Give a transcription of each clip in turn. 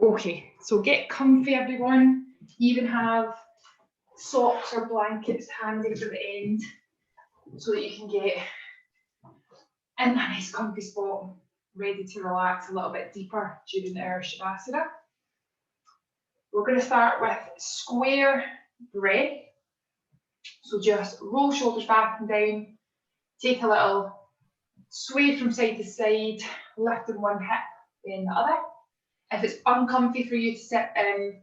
Okay, so get comfy, everyone. Even have socks or blankets handy for the end so that you can get in a nice comfy spot, ready to relax a little bit deeper during our Shavasana. We're going to start with square breath. So just roll shoulders back and down, take a little sway from side to side, lifting one hip, then the other. If it's uncomfy for you to sit in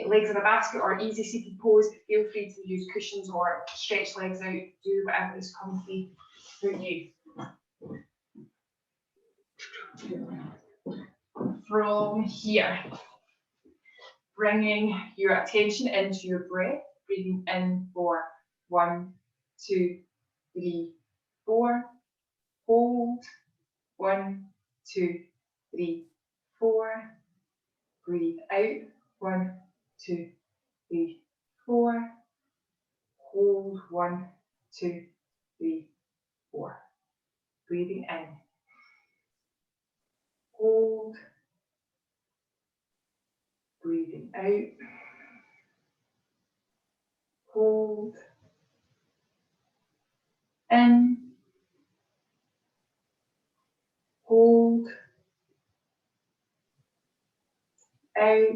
legs in a basket or easy seated pose, feel free to use cushions or stretch legs out, do whatever is comfy for you. From here, bringing your attention into your breath, breathing in for 1, 2, 3, 4, hold, 1, 2, 3, 4, breathe out, 1, 2, 3, 4, hold, 1, 2, 3, 4, breathing in, hold, breathing out, hold, in, hold, out,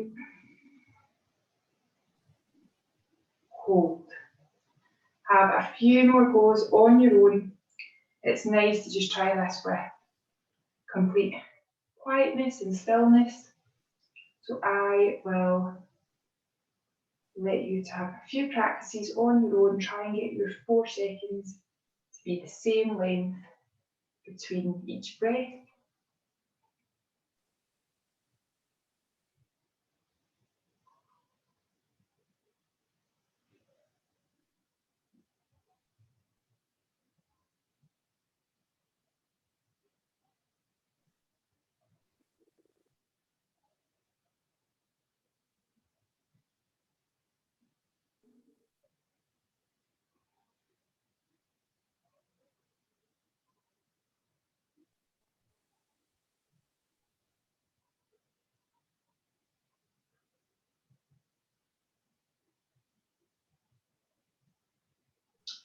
hold. Have a few more goes on your own. It's nice to just try this with complete quietness and stillness. So I will let you to have a few practices on your own. Try and get your 4 seconds to be the same length between each breath.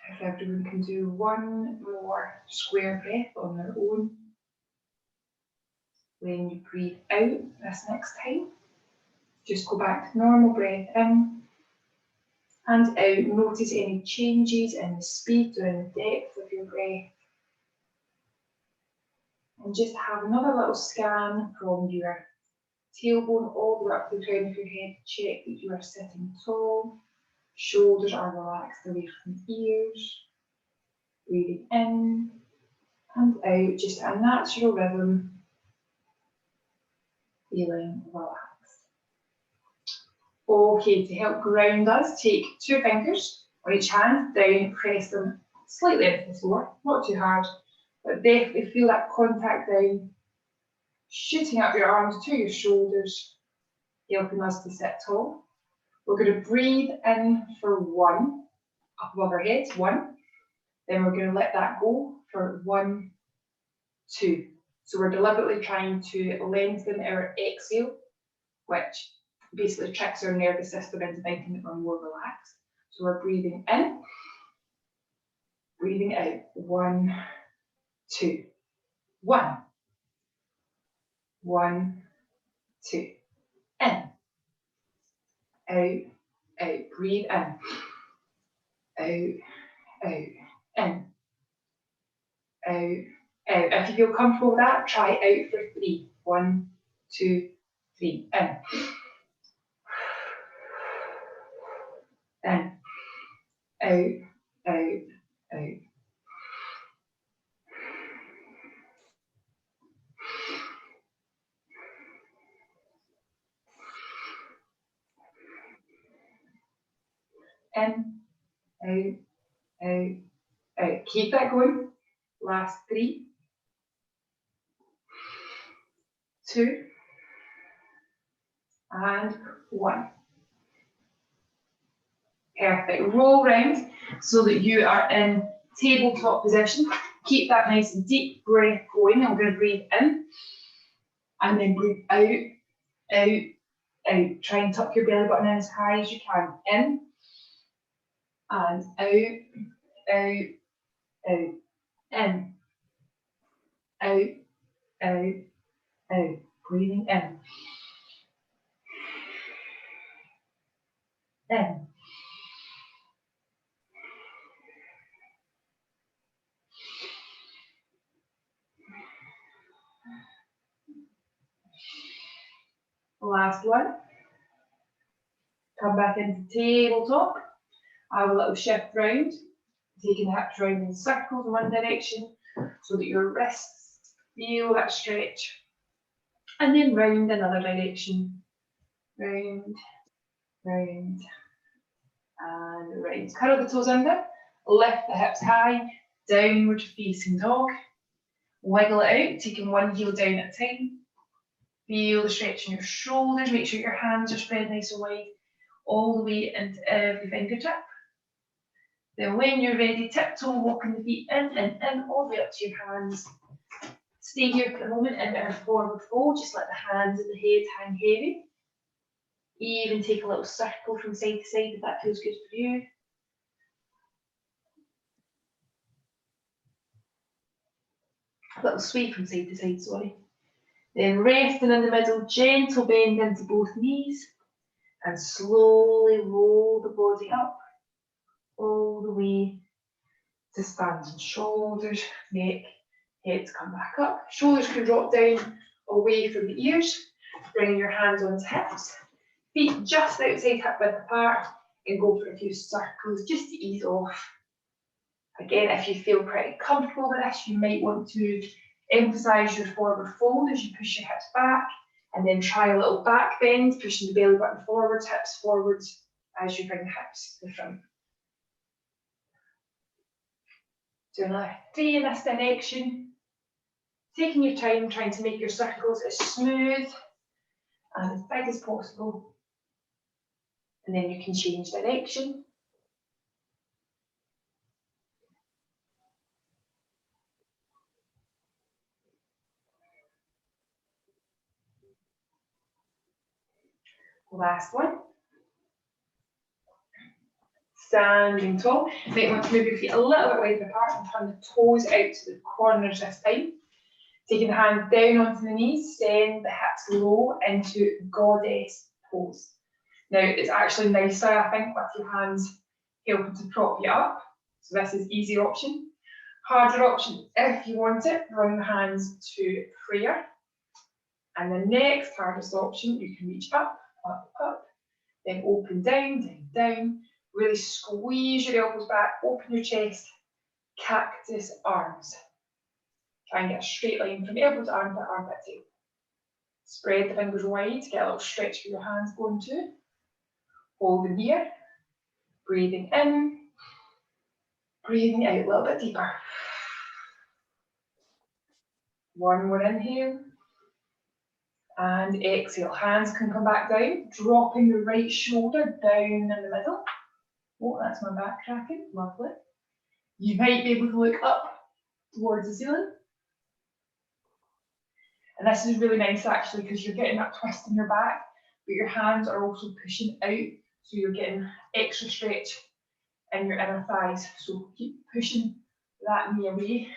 If everyone can do one more square breath on their own. When you breathe out this next time, just go back to normal breath in and out. Notice any changes in the speed or in the depth of your breath. And just have another little scan from your tailbone all the way up to the crown of your head. Check that you are sitting tall. Shoulders are relaxed away from ears. Breathing in and out, just a natural rhythm. Feeling relaxed. Okay, to help ground us, take 2 fingers on each hand, down, press them slightly into the floor, not too hard, but definitely feel that contact down, shooting up your arms to your shoulders, helping us to sit tall. We're going to breathe in for 1, up above our heads, 1. Then we're going to let that go for 1, 2. So we're deliberately trying to lengthen our exhale, which basically tricks our nervous system into thinking that we're more relaxed. So we're breathing in, breathing out, 1, 2, 1, 1, 2, in, out, out, breathe in, out, out, in, out, out. If you feel comfortable with that, try out for 3, 1, 2, 3, in. In, out, out, out. In, out, out, out. Keep that going. Last 3, 2, and 1. Perfect. Roll round so that you are in tabletop position. Keep that nice deep breath going. I'm going to breathe in and then breathe out out, out. Try and tuck your belly button in as high as you can. In and out, out, out. In, out, out, out. Breathing in. In. Last one. Come back into tabletop. Have a little shift round, taking the hips round in circles in one direction so that your wrists feel that stretch. And then round another direction. Round, round, and round. Curl the toes under, lift the hips high, downward facing dog. Wiggle it out, taking one heel down at a time. Feel the stretch in your shoulders, make sure your hands are spread nice and wide, all the way into every fingertip. Then when you're ready, tiptoe, walking the feet in, all the way up to your hands. Stay here for a moment in our forward fold, just let the hands and the head hang heavy. Even take a little circle from side to side if that feels good for you. A little sway from side to side, sorry. Then resting in the middle, gentle bend into both knees and slowly roll the body up all the way to standing shoulders, neck, head come back up. Shoulders can drop down away from the ears. Bring your hands onto hips. Feet just outside hip width apart and go for a few circles just to ease off. Again, if you feel pretty comfortable with this, you might want to emphasise your forward fold as you push your hips back, and then try a little back bend, pushing the belly button forwards, hips forwards as you bring the hips to the front. Do another 3 in this direction. Taking your time, trying to make your circles as smooth and as big as possible. And then you can change direction. Last one. Standing tall. You might want to move your feet a little bit wider apart and turn the toes out to the corners this time. Taking the hands down onto the knees, send the hips low into goddess pose. Now, it's actually nicer, I think, with your hands helping to prop you up. So this is easy option. Harder option, if you want it, bring the hands to prayer. And the next hardest option, you can reach up, up, up, then open down, down, down. Really squeeze your elbows back, open your chest, cactus arms. Try and get a straight line from elbow to armpit tail. Spread the fingers wide to get a little stretch for your hands going too. Holding here, breathing in, breathing out a little bit deeper. One more inhale. And exhale, hands can come back down, dropping the right shoulder down in the middle. Oh, that's my back cracking, lovely. You might be able to look up towards the ceiling. And this is really nice actually because you're getting that twist in your back, but your hands are also pushing out, so you're getting extra stretch in your inner thighs. So keep pushing that knee away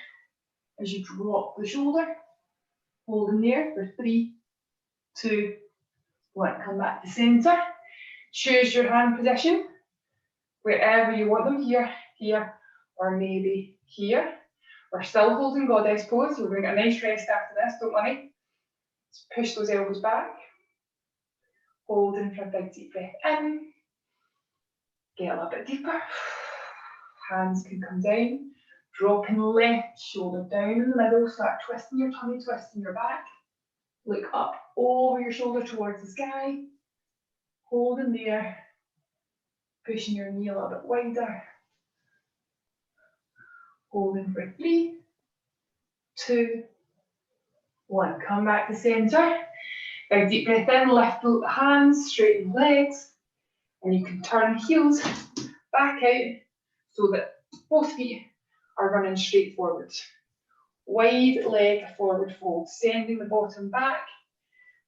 as you drop the shoulder. Holding there for 3, 2, 1. Come back to centre. Choose your hand position wherever you want them, here, here, or maybe here. We're still holding goddess pose, so we're going to get a nice rest after this, don't worry. Just push those elbows back. Holding for a big deep breath in. Get a little bit deeper. Hands can come down. Dropping left shoulder down in the middle. Start twisting your tummy, twisting your back. Look up over your shoulder towards the sky. Holding there. Pushing your knee a little bit wider. Holding for 3, 2, 1. Come back to centre. Big deep breath in, lift both hands, straighten legs. And you can turn heels back out so that both feet are running straight forwards. Wide leg forward fold, sending the bottom back.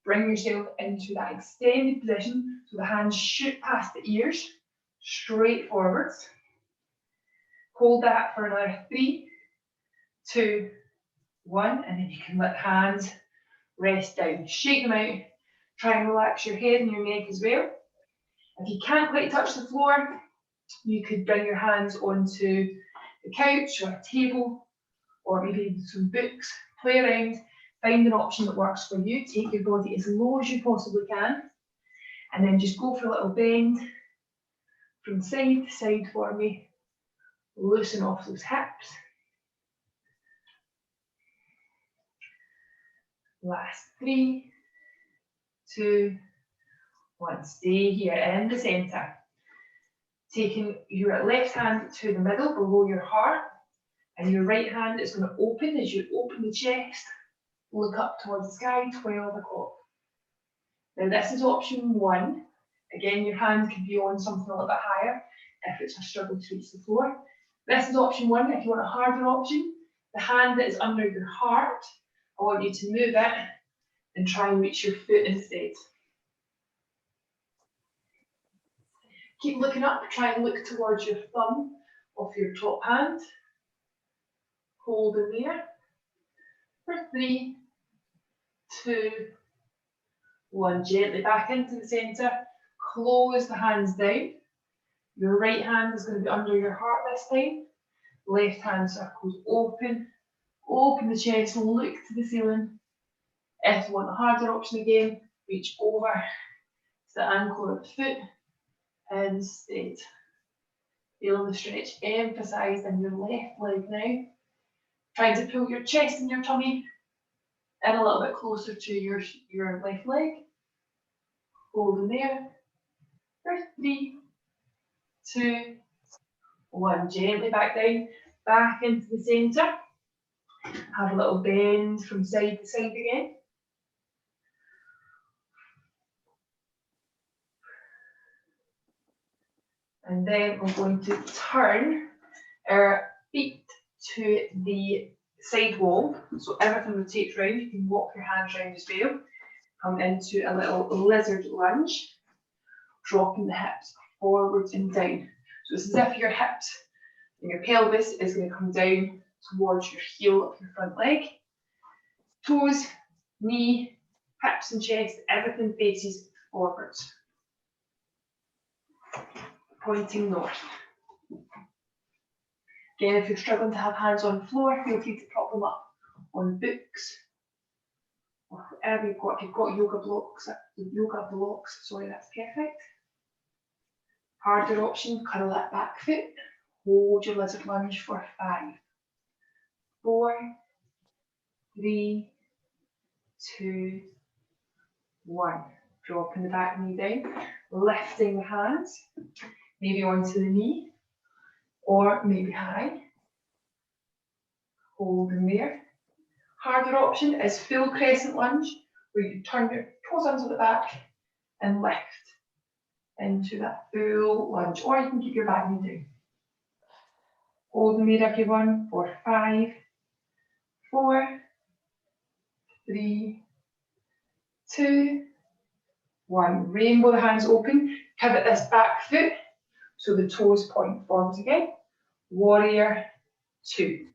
bring yourself into that extended position so the hands shoot past the ears, straight forwards. Hold that for another 3, 2, 1, and then you can let the hands rest down. Shake them out. Try and relax your head and your neck as well. If you can't quite touch the floor, you could bring your hands onto the couch or a table, or maybe some books. Play around, find an option that works for you. Take your body as low as you possibly can, and then just go for a little bend from side to side for me. Loosen off those hips. Last 3, 2, 1. Stay here in the centre. Taking your left hand to the middle below your heart, and your right hand is going to open as you open the chest. Look up towards the sky, 12 o'clock. Now this is option 1. Again, your hand could be on something a little bit higher if it's a struggle to reach the floor. This is option 1. If you want a harder option, the hand that is under your heart, I want you to move it and try and reach your foot instead. Keep looking up, try and look towards your thumb of your top hand. Hold in there for 3, 2, 1. Gently back into the centre. Close the hands down. Your right hand is going to be under your heart this time. Left hand circles open. Open the chest, look to the ceiling. If you want a harder option again, reach over to the ankle of the foot instead. Feeling the stretch emphasised in your left leg now. Trying to pull your chest and your tummy in a little bit closer to your left leg. Hold in there for 3, 2, 1. Gently back down, back into the centre. Have a little bend from side to side again. And then we're going to turn our feet to the side wall. So everything rotates round. You can walk your hands round as well. Come into a little lizard lunge, dropping the hips forwards and down. So it's as if your hips and your pelvis is going to come down towards your heel of your front leg. Toes, knee, hips and chest, everything faces forwards. Pointing north. Again, if you're struggling to have hands on the floor, feel free to prop them up on books or whatever you've got. If you've got yoga blocks, sorry, that's perfect. Harder option, curl that back foot. Hold your lizard lunge for 5, 4, 3, 2, 1. Dropping the back knee down, lifting the hands, maybe onto the knee, or maybe high. Hold in there. Harder option is full crescent lunge, where you turn your toes onto the back and lift into that full lunge, or you can keep your back knee down. Hold in there, everyone, for 5, 4, 3, 2, 1. Rainbow the hands open. Pivot this back foot so the toes point forwards again. Warrior 2.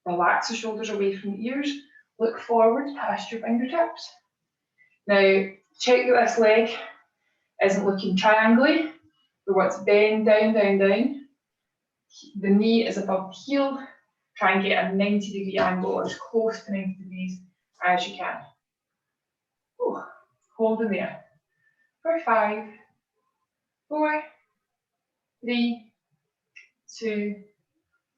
Relax the shoulders away from the ears. Look forward past your fingertips. Now, check that this leg isn't looking triangly. We want to bend down, down, down. The knee is above the heel. Try and get a 90-degree angle, or as close to 90 degrees as you can. Ooh. Hold in there for 5, 4, 3, 2,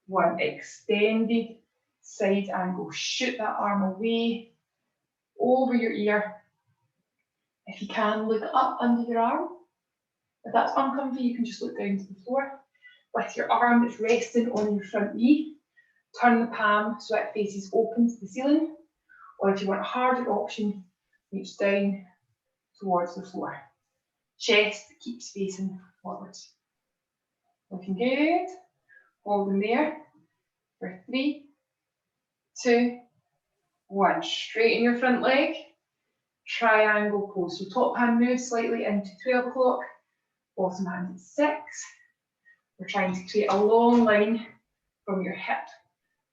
1. Extended side angle. Shoot that arm away over your ear. If you can, look up under your arm. If that's uncomfy, you can just look down to the floor. With your arm that's resting on your front knee, turn the palm so it faces open to the ceiling. Or if you want a harder option, reach down towards the floor. Chest keeps facing forwards. Looking good. Hold in there for 3, 2, 1. Straighten your front leg. triangle pose. So top hand moves slightly into 12 o'clock, bottom hand at 6. We're trying to create a long line from your hip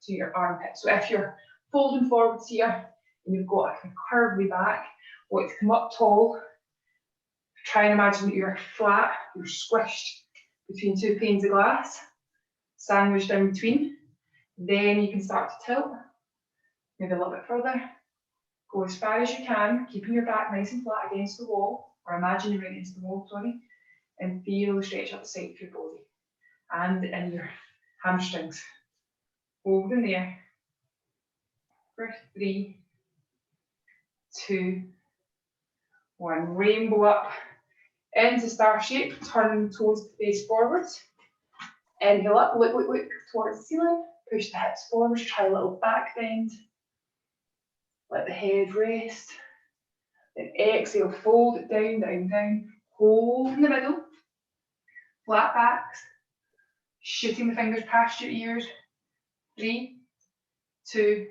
to your armpit. So if you're folding forwards here and you've got a kind of curvy back, want to come up tall, try and imagine that you're flat, you're squished between two panes of glass, sandwiched in between. Then you can start to tilt, maybe a little bit further. Go as far as you can, keeping your back nice and flat against the wall, or imagine you're against the wall, sorry, and feel the stretch up the side of your body and in your hamstrings. Hold in there for 3, 2, 1. Rainbow up into star shape, turn toes to face forwards. Inhale up, look towards the ceiling, push the hips forwards, try a little back bend. Let the head rest. Then exhale, fold it down, down, down. Hold in the middle. Flat backs. Shooting the fingers past your ears. 3, 2,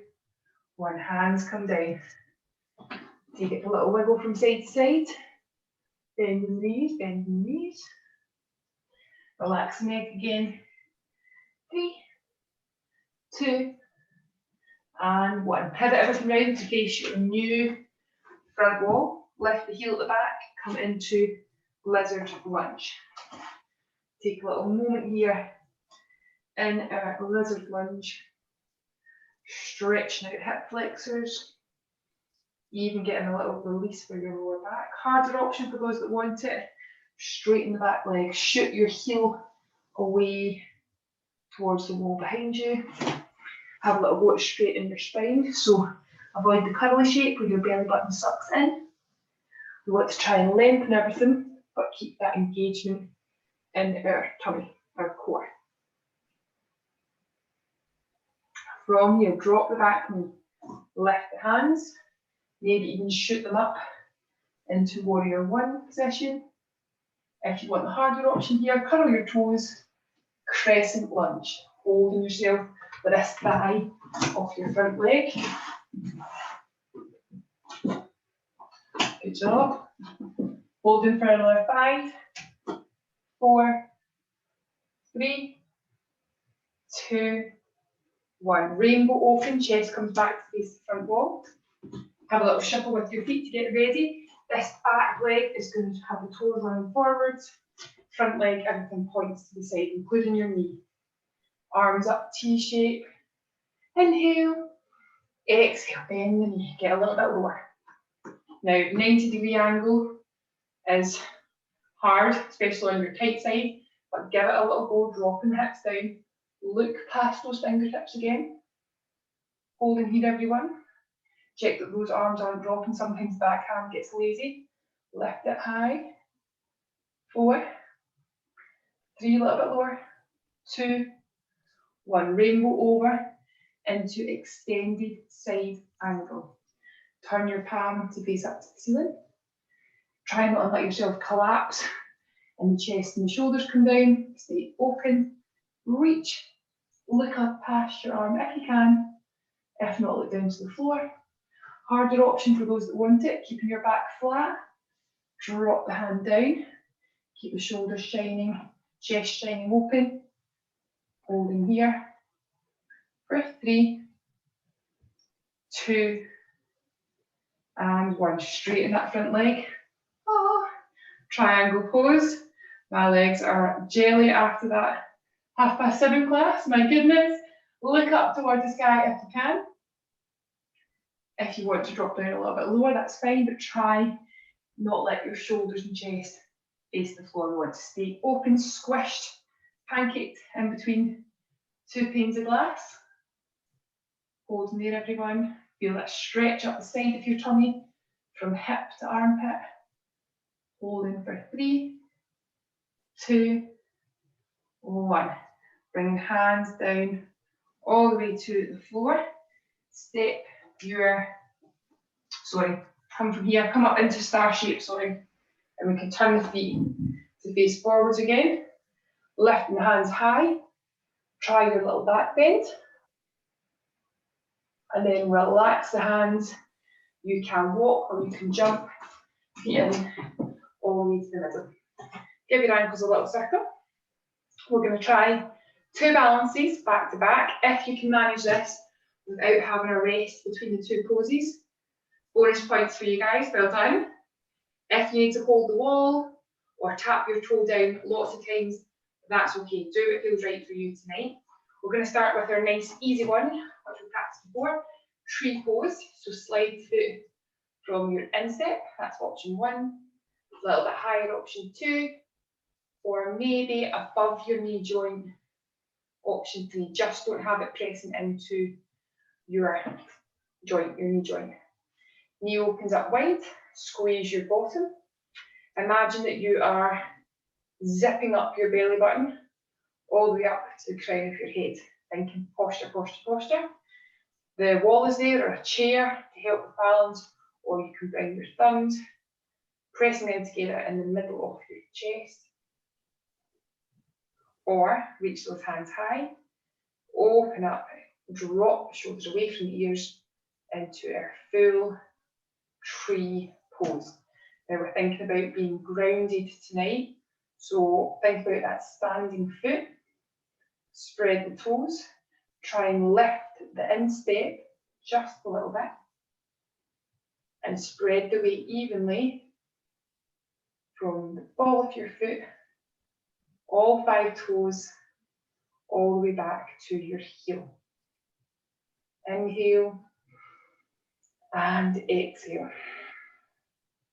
1. Hands come down. Take it a little wiggle from side to side. Bend the knees, bend the knees. Relax the neck again. 3, 2, and 1. Pivot everything round to face your new front wall. Lift the heel at the back, come into lizard lunge. Take a little moment here in our lizard lunge. Stretching out hip flexors. Even getting a little release for your lower back. Harder option for those that want it. Straighten the back leg. Shoot your heel away towards the wall behind you. Have a little watch straight in your spine. So avoid the curly shape where your belly button sucks in. We want to try and lengthen everything, but keep that engagement in our tummy, our core. From here, drop the back knee, lift the hands, maybe even shoot them up into warrior one position. If you want the harder option here, curl your toes, crescent lunge, holding yourself with this thigh off your front leg. Good job. Holding for another 5, 4, 3, 2, 1. Rainbow open, chest comes back to face the front wall. Have a little shuffle with your feet to get ready. This back leg is going to have the toes running forwards. Front leg, everything points to the side, including your knee. Arms up, T shape. Inhale. Exhale, bend the knee. Get a little bit lower. Now, 90-degree angle is hard, especially on your tight side, but give it a little go, dropping hips down. Look past those fingertips again. Holding here, everyone. Check that those arms aren't dropping. Sometimes the back arm gets lazy. Lift it high. 4, 3, a little bit lower. 2, 1. Rainbow over into extended side angle. Turn your palm to face up to the ceiling. Try not to let yourself collapse and the chest and the shoulders come down. Stay open. Reach. Look up past your arm if you can. If not, look down to the floor. Harder option for those that want it. Keeping your back flat. Drop the hand down. Keep the shoulders shining, chest shining open. Holding here. For 3, 2, and 1. Straighten that front leg. Oh. Triangle pose. My legs are jelly after that 7:30 class. My goodness. Look up towards the sky if you can. If you want to drop down a little bit lower, that's fine, but try not let your shoulders and chest face the floor. We want to stay open, squished, pancaked in between two panes of glass. Holding there, everyone. Feel that stretch up the side of your tummy from hip to armpit. Holding for 3, 2, 1. Bring the hands down all the way to the floor. Step your, come from here, come up into star shape, and we can turn the feet to face forwards again. Lifting the hands high. Try your little back bend. And then relax the hands You can walk or you can jump, feet in, all the way to the middle. Give your ankles a little circle. We're going to try 2 balances back to back. If you can manage this without having a rest between the 2 poses, bonus points for you guys, well done. If you need to hold the wall or tap your toe down lots of times, that's okay. Do what feels right for you tonight. We're going to start with our nice easy one, which we practiced before, tree pose. So slide foot from your instep, that's option 1, a little bit higher, option 2, or maybe above your knee joint, option 3. Just don't have it pressing into your joint, your knee joint. Knee opens up wide, squeeze your bottom. Imagine that you are zipping up your belly button all the way up to the crown of your head. Thinking posture, posture, posture. The wall is there, or a chair to help with balance, or you can bring your thumbs, pressing them together in the middle of your chest. Or reach those hands high, open up, drop the shoulders away from the ears into our full tree pose. Now we're thinking about being grounded tonight, so think about that standing foot, spread the toes, try and lift the instep just a little bit, and spread the weight evenly from the ball of your foot, all 5 toes, all the way back to your heel. Inhale and exhale.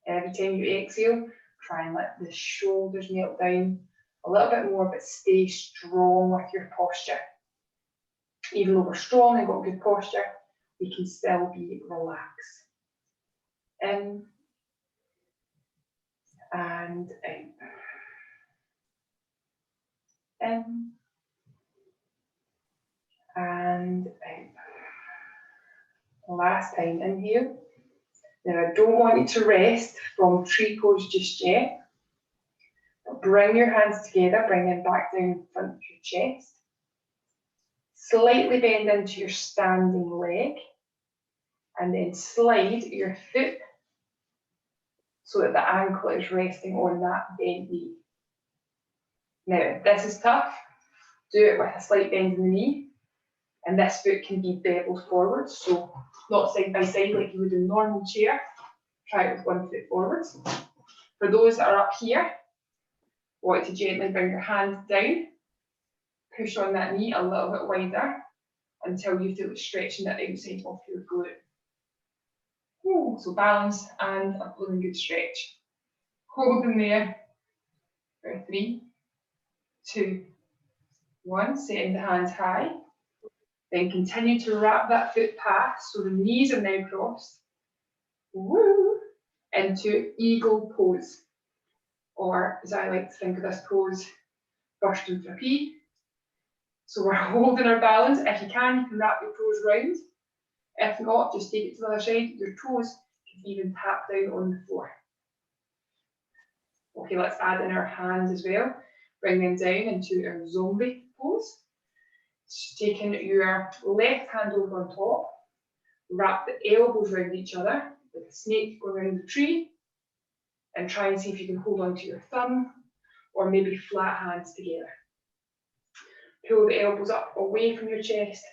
Every time you exhale, try and let the shoulders melt down a little bit more, but stay strong with your posture. Even though we're strong and got good posture, we can still be relaxed. In and out. In and out. Last time, inhale. Now I don't want you to rest from tree pose just yet. Bring your hands together, bring them back down in front of your chest. Slightly bend into your standing leg, and then slide your foot so that the ankle is resting on that bent knee. Now, this is tough. Do it with a slight bend in the knee, and this foot can be beveled forwards, so not side by side like you would in a normal chair. Try it with 1 foot forwards. For those that are up here, want to gently bring your hands down, push on that knee a little bit wider until you feel it stretching the outside of your glute. Ooh, so balance and a really good stretch. Hold in there for 3, 2, 1. Setting the hands high. Then continue to wrap that foot past so the knees are now crossed. Woo! Into eagle pose. Or as I like to think of this pose, bursting for a pee. So we're holding our balance. If you can wrap your toes round. If not, just take it to the other side. Your toes can even tap down on the floor. Okay, let's add in our hands as well. Bring them down into our zombie pose. Just taking your left hand over on top. Wrap the elbows around each other, like a snake going around the tree. And try and see if you can hold onto your thumb, or maybe flat hands together. Pull the elbows up away from your chest.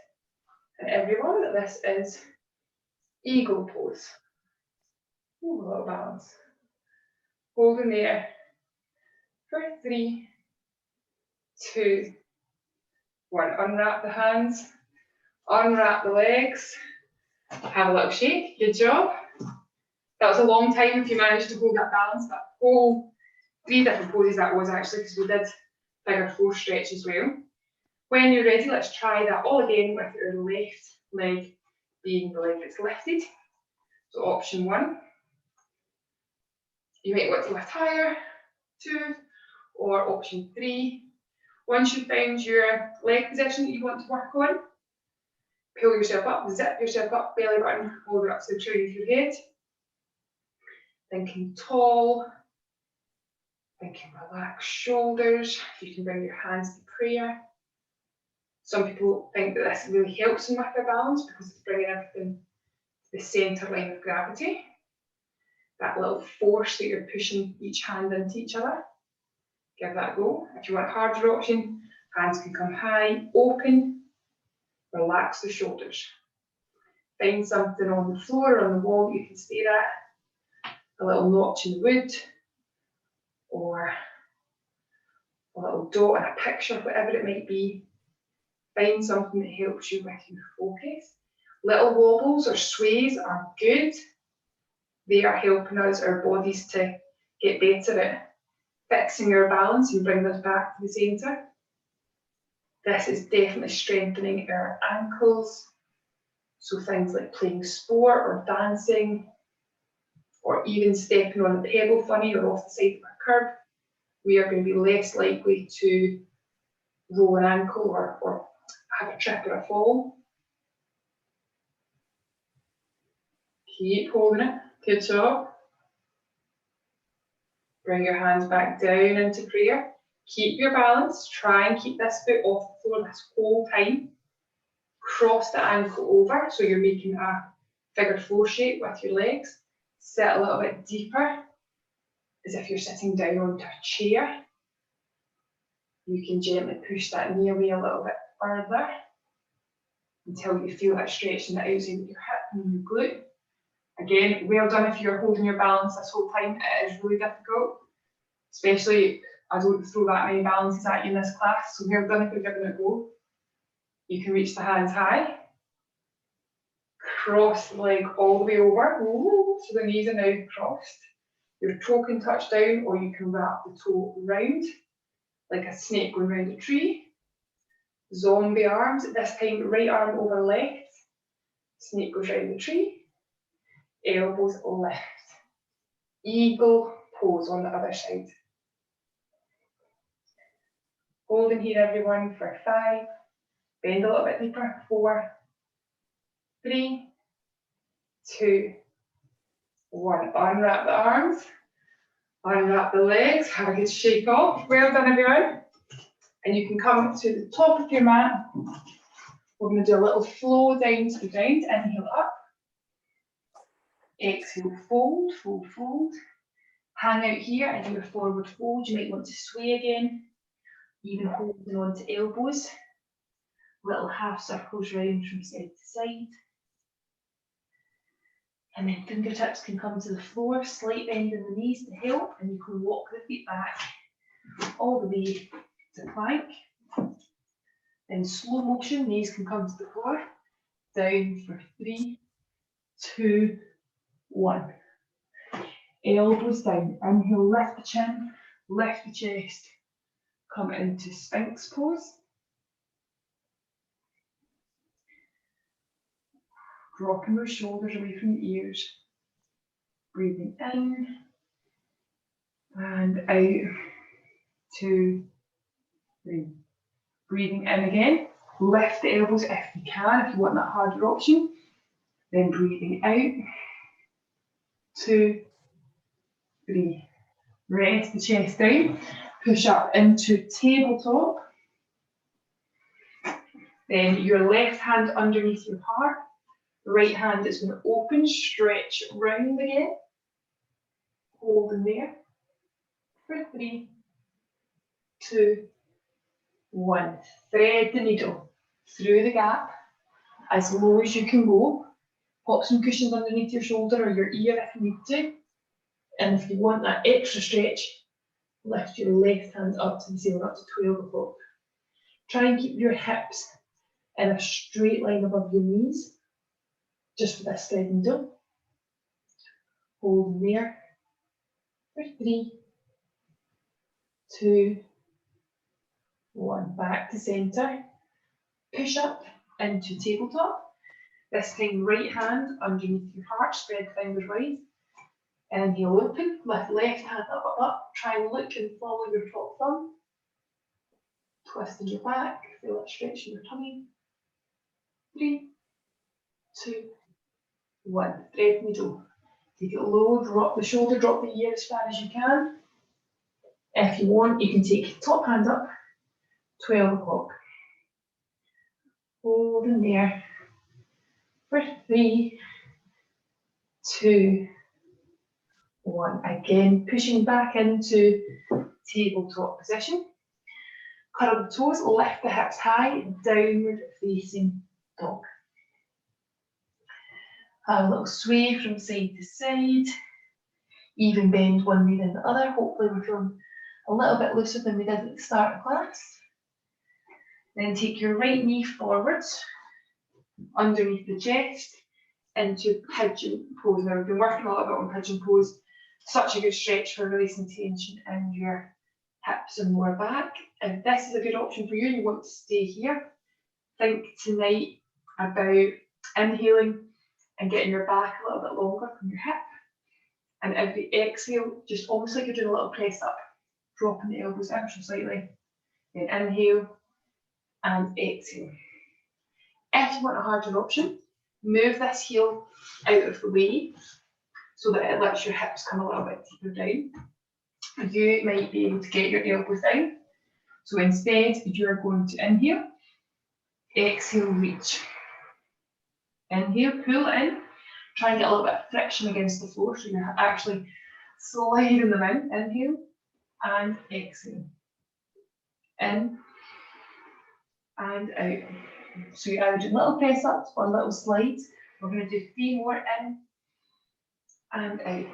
And everyone, this is eagle pose. Ooh, a little balance. Hold in there for 3, 2, 1. Unwrap the hands, unwrap the legs, have a little shake. Good job. That was a long time if you managed to hold that balance. That whole 3 different poses that was actually, because we did bigger floor stretch as well. When you're ready, let's try that all again with your left leg being the leg that's lifted. So option 1, you might want to lift higher, 2, or option 3. Once you've found your leg position that you want to work on, pull yourself up, zip yourself up, belly button, all the way up to the crown of your head. Thinking tall, thinking relaxed shoulders. You can bring your hands to prayer. Some people think that this really helps them with their balance because it's bringing everything the centre line of gravity, that little force that you're pushing each hand into each other. Give that a go. If you want a harder option, hands can come high, open, relax the shoulders. Find something on the floor or on the wall that you can stare at, a little notch in the wood, or a little dot in a picture, whatever it might be. Find something that helps you with your focus. Little wobbles or sways are good. They are helping us, our bodies, to get better at fixing our balance and bring us back to the centre. This is definitely strengthening our ankles. So things like playing sport or dancing, or even stepping on a pebble funny or off the side of a curb, we are going to be less likely to roll an ankle or have a trip or a fall. Keep holding it. Good job. Bring your hands back down into prayer. Keep your balance. Try and keep this foot off the floor this whole time. Cross the ankle over, so you're making a figure 4 shape with your legs. Sit a little bit deeper, as if you're sitting down onto a chair. You can gently push that knee away a little bit further until you feel that stretch in the outside of your hip and your glute. Again, well done if you're holding your balance this whole time. It is really difficult, especially I don't throw that many balances at you in this class, so well done if you're giving it a go. You can reach the hands high, cross the leg all the way over, so the knees are now crossed. Your toe can touch down, or you can wrap the toe round, like a snake going round a tree. Zombie arms, at this time right arm over left, snake goes round the tree. Elbows left. Eagle pose on the other side. Holding here, everyone, for 5. Bend a little bit deeper. 4, 3, 2, 1. Unwrap the arms. Unwrap the legs. Have a good shake off. Well done, everyone. And you can come to the top of your mat. We're going to do a little flow down to the ground. Inhale up. Exhale, fold, fold, fold. Hang out here and do a forward fold. You might want to sway again, even holding on to elbows. Little half circles round from side to side. And then fingertips can come to the floor, slight bend in the knees to help, and you can walk the feet back all the way to plank. In slow motion, knees can come to the floor. Down for 3, 2, 1. Elbows down. Inhale, lift the chin, lift the chest. Come into Sphinx pose. Dropping those shoulders away from the ears. Breathing in and out. 2, 3. Breathing in again. Lift the elbows if you can, if you want that harder option. Then breathing out. 2, 3. Rest the chest down. Push up into tabletop. Then your left hand underneath your heart. Right hand is going to open, stretch round again. Hold in there. For 3, 2, 1. Thread the needle through the gap as low as you can go. Pop some cushions underneath your shoulder or your ear if you need to. And if you want that extra stretch, lift your left hand up to the ceiling, up to 12 o'clock. Try and keep your hips in a straight line above your knees, just for this thread needle. Hold there for 3, 2, 1. Back to centre. Push up into tabletop. This time, right hand underneath your heart, spread fingers wide. Inhale, open, lift left hand up, up, up. Try and look and follow your top thumb. Twisting your back, feel that stretch in your tummy. 3, 2, 1. Thread needle. Take it low, drop the shoulder, drop the ear as far as you can. If you want, you can take top hand up, 12 o'clock. Hold in there for 3, 2, 1. Again, pushing back into tabletop position. Curl the toes, lift the hips high, downward facing dog. Have a little sway from side to side. Even bend one knee and the other. Hopefully we're feeling a little bit looser than we did at the start of class. Then take your right knee forwards, underneath the chest, into pigeon pose. Now we've been working a little bit on pigeon pose. Such a good stretch for releasing tension in your hips and lower back. If this is a good option for you and you want to stay here, think tonight about inhaling and getting your back a little bit longer from your hip. And every exhale, just almost like you're doing a little press up, dropping the elbows ever so slightly. Then inhale and exhale. If you want a harder option, move this heel out of the way so that it lets your hips come a little bit deeper down. You might be able to get your elbows down. So instead, you're going to inhale, exhale, reach. Inhale, pull in, try and get a little bit of friction against the floor so you're actually sliding them in. Inhale and exhale. In and out. So you're either doing little press ups or little slides. We're going to do 3 more in and out.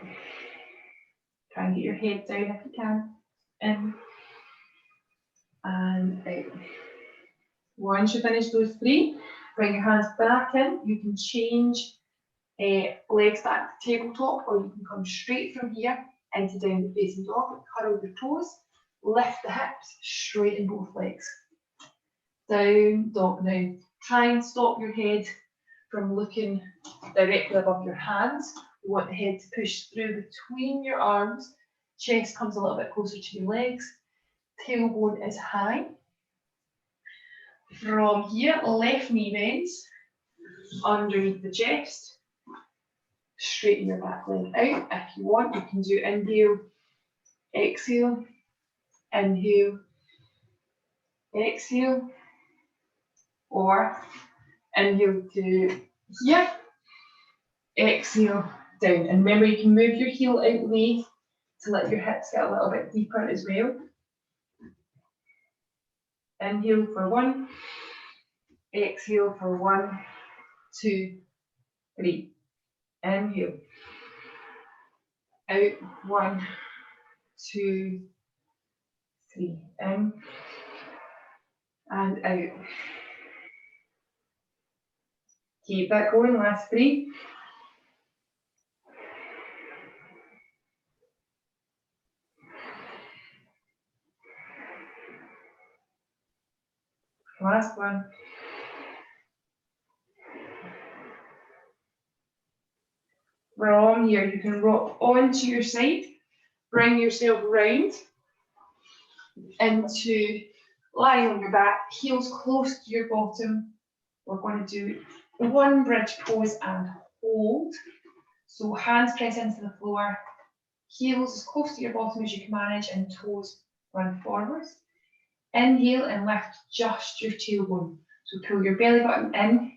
Try and get your head down if you can. In and out. Once you finish those 3, bring your hands back in. You can change legs back to tabletop, or you can come straight from here into downward facing dog. Curl your toes, lift the hips, straighten both legs. Down dog now. Try and stop your head from looking directly above your hands. You want the head to push through between your arms. Chest comes a little bit closer to your legs. Tailbone is high. From here, left knee bends underneath the chest. Straighten your back leg out. If you want, you can do inhale, exhale, inhale, exhale, or inhale to here, exhale, down. And remember, you can move your heel out the way to let your hips get a little bit deeper as well. Inhale for 1, exhale for 1, 2, 3. Inhale, out, 1, 2, 3. In and out. Keep that going, last 3. Last one. From here, you can rock onto your side, bring yourself round into lying on your back, heels close to your bottom. We're going to do 1 bridge pose and hold. So hands press into the floor, heels as close to your bottom as you can manage, and toes run forwards. Inhale and lift just your tailbone. So pull your belly button in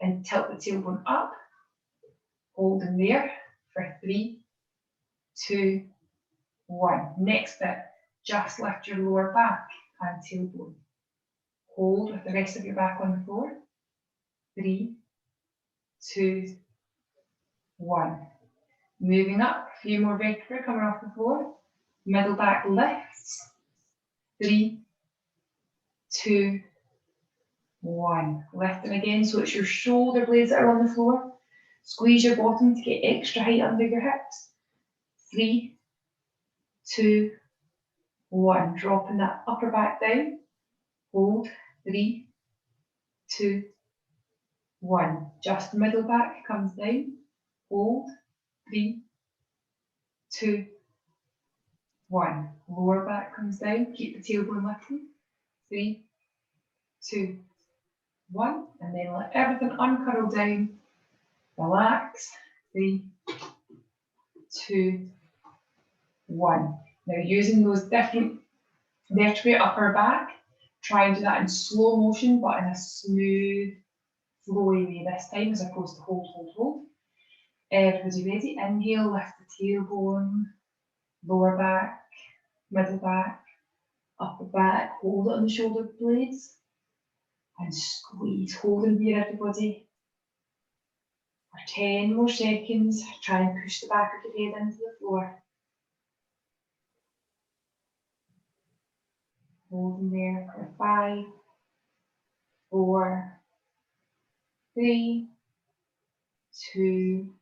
and tilt the tailbone up. Hold in there for 3, 2, 1. Next bit, just lift your lower back and tailbone. Hold with the rest of your back on the floor. 3, 2, 1. Moving up, a few more vertebrae coming off the floor. Middle back lifts. 3, 2, 1. Lifting again, so it's your shoulder blades that are on the floor. Squeeze your bottom to get extra height under your hips. 3, 2, 1. Dropping that upper back down. Hold. 3, 2, 1. Just the middle back comes down. Hold. 3, 2, 1. Lower back comes down. Keep the tailbone lifted. 3, 2, 1. And then let everything uncurl down. Relax. 3, 2, 1. Now using those different vertebrae upper back, try and do that in slow motion, but in a smooth, flowy way this time, as opposed to hold, hold, hold. Everybody ready? Inhale, lift the tailbone, lower back, middle back, upper back, hold it on the shoulder blades and squeeze, holding here everybody. For 10 more seconds, try and push the back of your head into the floor. Holding there for 5, 4, 3, 2,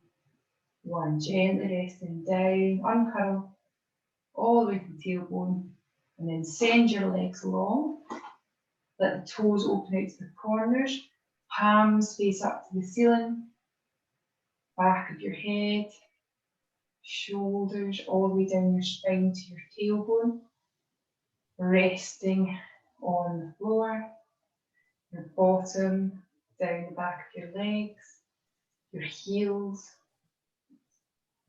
1. Gently resting down, uncurl all the way to the tailbone and then send your legs long. Let the toes open out to the corners, palms face up to the ceiling, back of your head, shoulders all the way down your spine to your tailbone, resting on the floor, your bottom down the back of your legs, your heels,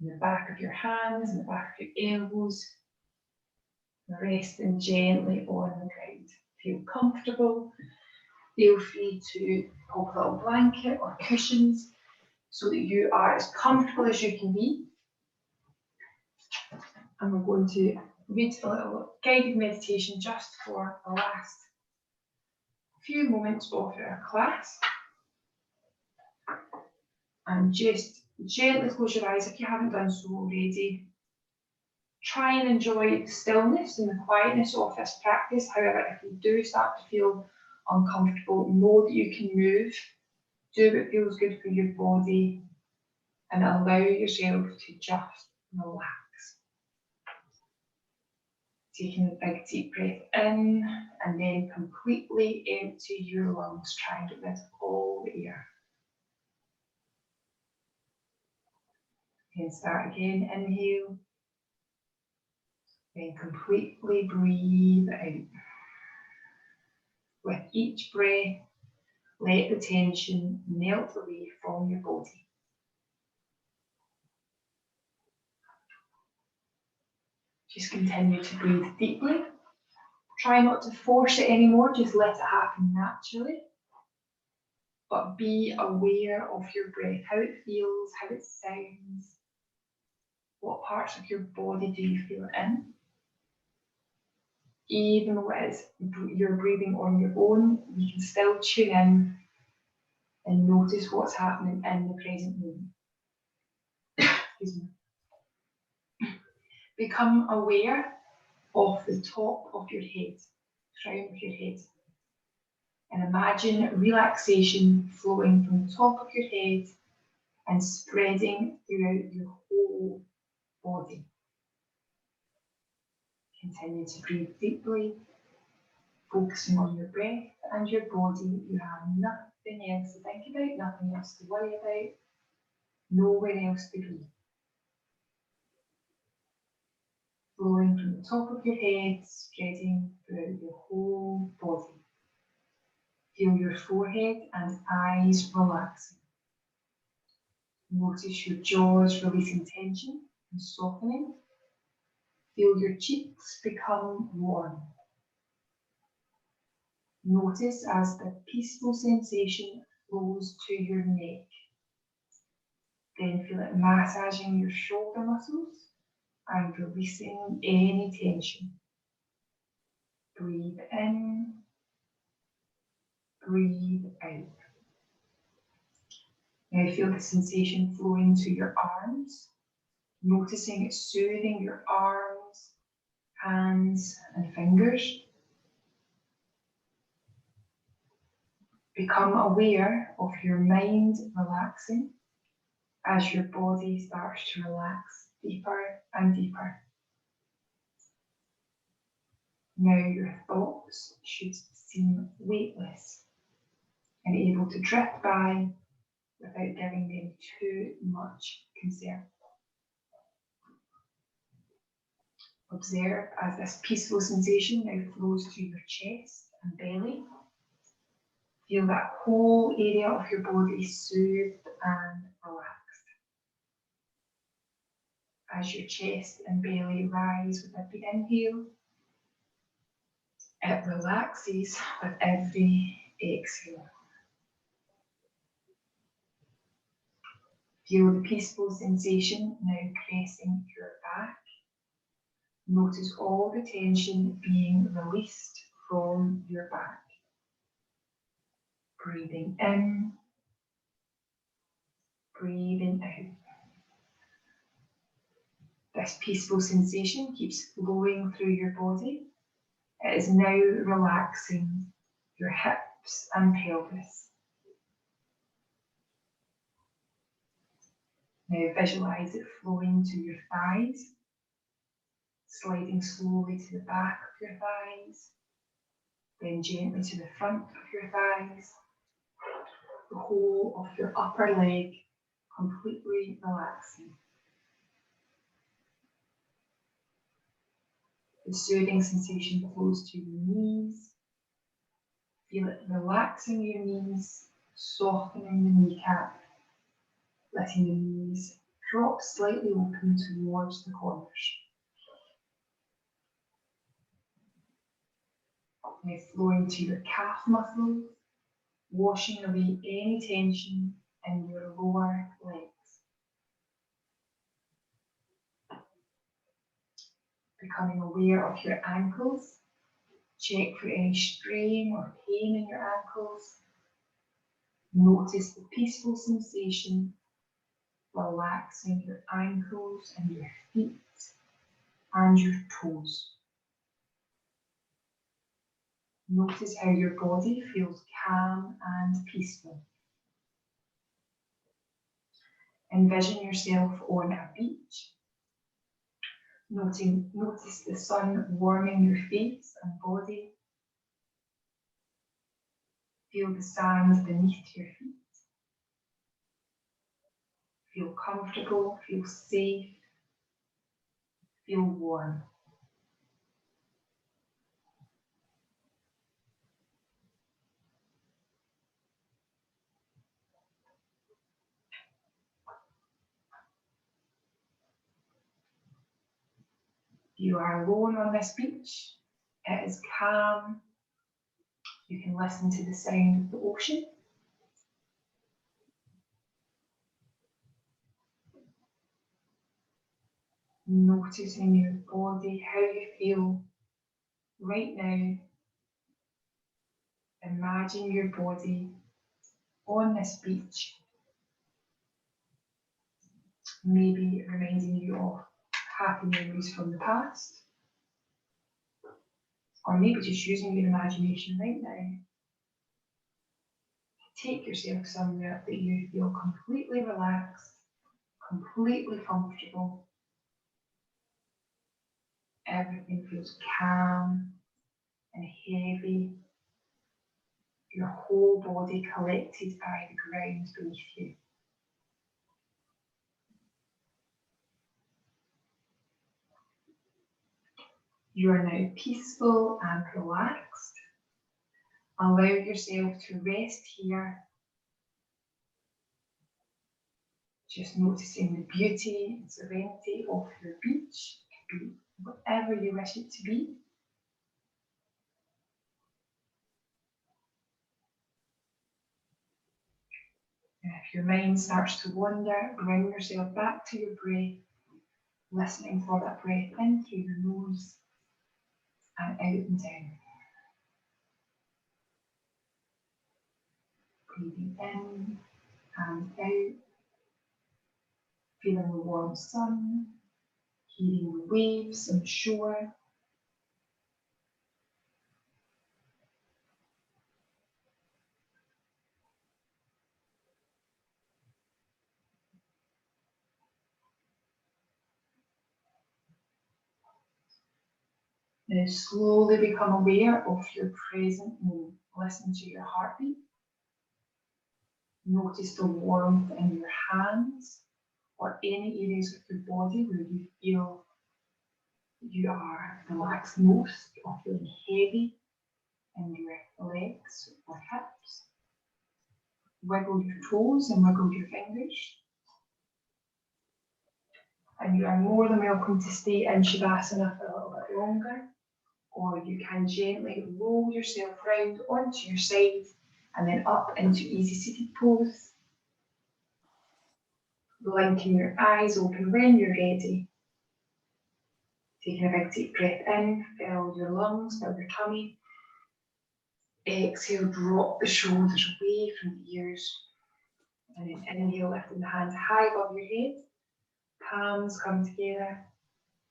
and the back of your hands and the back of your elbows, resting gently on the ground. Feel comfortable, feel free to pop a little blanket or cushions so that you are as comfortable as you can be. And we're going to read a little guided meditation just for the last few moments of our class. And just gently close your eyes if you haven't done so already. Try and enjoy the stillness and the quietness of this practice. However, if you do start to feel uncomfortable, know that you can move, do what feels good for your body, and allow yourself to just relax. Taking a big deep breath in and then completely empty your lungs. Try and get rid of all the air. Then start again, inhale. Then completely breathe out. With each breath, let the tension melt away from your body. Just continue to breathe deeply. Try not to force it anymore, just let it happen naturally. But be aware of your breath, how it feels, how it sounds. What parts of your body do you feel in? Even when you're breathing on your own, you can still tune in and notice what's happening in the present moment. Excuse me. Become aware of the top of your head, crown of your head. And imagine relaxation flowing from the top of your head and spreading throughout your whole body. Continue to breathe deeply, focusing on your breath and your body. You have nothing else to think about, nothing else to worry about, nowhere else to be. Flowing from the top of your head, spreading throughout your whole body. Feel your forehead and eyes relaxing. Notice your jaws releasing tension and softening. Feel your cheeks become warm. Notice as the peaceful sensation flows to your neck. Then feel it massaging your shoulder muscles and releasing any tension. Breathe in, breathe out. Now feel the sensation flowing to your arms, noticing it soothing your arms, hands and fingers. Become aware of your mind relaxing as your body starts to relax deeper and deeper. Now your thoughts should seem weightless and able to drift by without giving them too much concern. Observe as this peaceful sensation now flows to your chest and belly. Feel that whole area of your body soothed and relaxed. As your chest and belly rise with every inhale, it relaxes with every exhale. Feel the peaceful sensation now pressing your back. Notice all the tension being released from your back. Breathing in, breathing out. This peaceful sensation keeps flowing through your body. It is now relaxing your hips and pelvis. Now visualize it flowing to your thighs, sliding slowly to the back of your thighs, then gently to the front of your thighs, the whole of your upper leg completely relaxing. The soothing sensation flows to your knees. Feel it relaxing your knees, softening the kneecap, letting the knees drop slightly open towards the corners. Now flowing to your calf muscles, washing away any tension in your lower legs. Becoming aware of your ankles. Check for any strain or pain in your ankles. Notice the peaceful sensation, relaxing your ankles and your feet and your toes. Notice how your body feels calm and peaceful. Envision yourself on a beach. Notice the sun warming your face and body. Feel the sand beneath your feet. Feel comfortable, feel safe, feel warm. You are alone on this beach. It is calm. You can listen to the sound of the ocean. Noticing your body, how you feel right now. Imagine your body on this beach, maybe reminding you of happy memories from the past, or maybe just using your imagination right now. Take yourself somewhere that you feel completely relaxed, completely comfortable. Everything feels calm and heavy. Your whole body collected by the ground beneath you. You are now peaceful and relaxed. Allow yourself to rest here. Just noticing the beauty and serenity of your beach. It could be whatever you wish it to be. And if your mind starts to wander, bring yourself back to your breath, listening for that breath in through your nose and out and down. Breathing in and out, feeling the warm sun, hearing the waves on the shore. Now slowly become aware of your present moment. Listen to your heartbeat. Notice the warmth in your hands or any areas of your body where you feel you are relaxed most or feeling heavy in your legs or hips. Wiggle your toes and wiggle your fingers. And you are more than welcome to stay in Shavasana for a little bit longer, or you can gently roll yourself round onto your side and then up into easy seated pose. Blinking your eyes open when you're ready. Taking a big deep breath in, fill your lungs, fill your tummy. Exhale, drop the shoulders away from the ears. And then inhale, lifting the hands high above your head. Palms come together.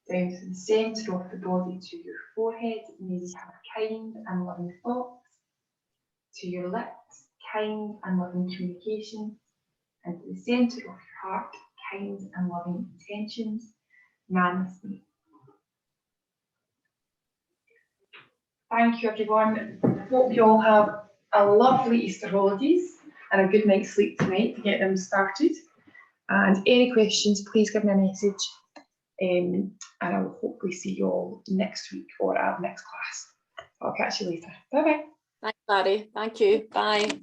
Down to the centre of the body, to your forehead. Maybe have kind and loving thoughts. To your lips, kind and loving communication. And to the centre of your heart, kind and loving intentions. Namaste. Thank you, everyone. Hope you all have a lovely Easter holidays and a good night's sleep tonight to get them started. And any questions, please give me a message. And I will hopefully see you all next week or at our next class. I'll catch you later. Bye bye. Thanks, Barry. Thank you. Bye.